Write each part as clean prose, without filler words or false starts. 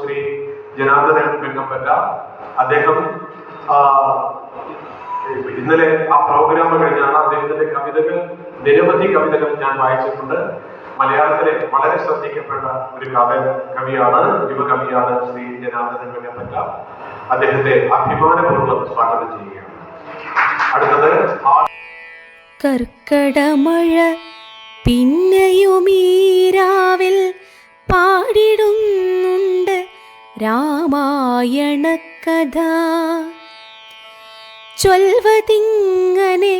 ശ്രീ ജനാർദ്ദനൻ വെങ്ങപ്പറ്റ. അദ്ദേഹം ഇന്നലെ ആ പ്രോഗ്രാം കഴിഞ്ഞാണ്. അദ്ദേഹത്തിന്റെ കവിതകൾ, നിരവധി കവിതകൾ ഞാൻ വായിച്ചിട്ടുണ്ട്. മലയാളത്തിലെ വളരെ ശ്രദ്ധിക്കപ്പെട്ട ഒരു കവിയാണ്, യുവകവിയാണ് ശ്രീ ജനാർദ്ദനൻ വെങ്ങപ്പറ്റ. അദ്ദേഹത്തെ അഭിമാനപൂർവ്വം സ്വാഗതം ചെയ്യുകയാണ്. അടുത്തത് കർക്കടമഴ പിന്നെയുമീരാവിൽ പാടിടുന്നുണ്ട് രാമായണ കഥ. ചൊൽവതിങ്ങനെ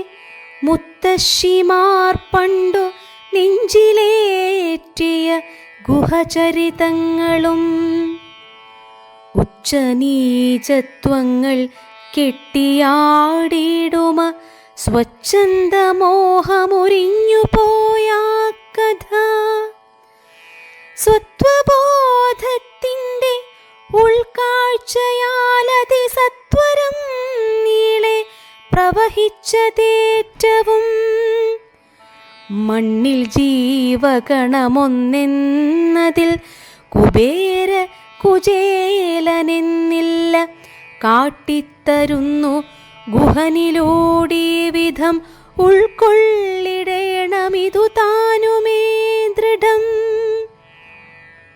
മുത്തശ്ശിമാർ പണ്ടു നെഞ്ചിലേറ്റിയ ഗുഹചരിതങ്ങളും ഉച്ചനീചത്വങ്ങൾ കെട്ടിയാടിടുമ സ്വച്ഛന്ദമോഹമൊരിഞ്ഞു പോയ കഥ. സ്വത്വബോധത്തിൻ്റെ ഉൾക്കാഴ്ചയാലതി സത്വരം നീളെ പ്രവഹിച്ചതേറ്റവും മണ്ണിൽ ജീവഗണമൊന്നെന്നതിൽ കുബേര കുചേലനെന്നില്ല കാട്ടിത്തരുന്നു ഗുഹനിലൂടെ വിധം ഉൾക്കൊള്ളിടേണമിതു താനുമേ.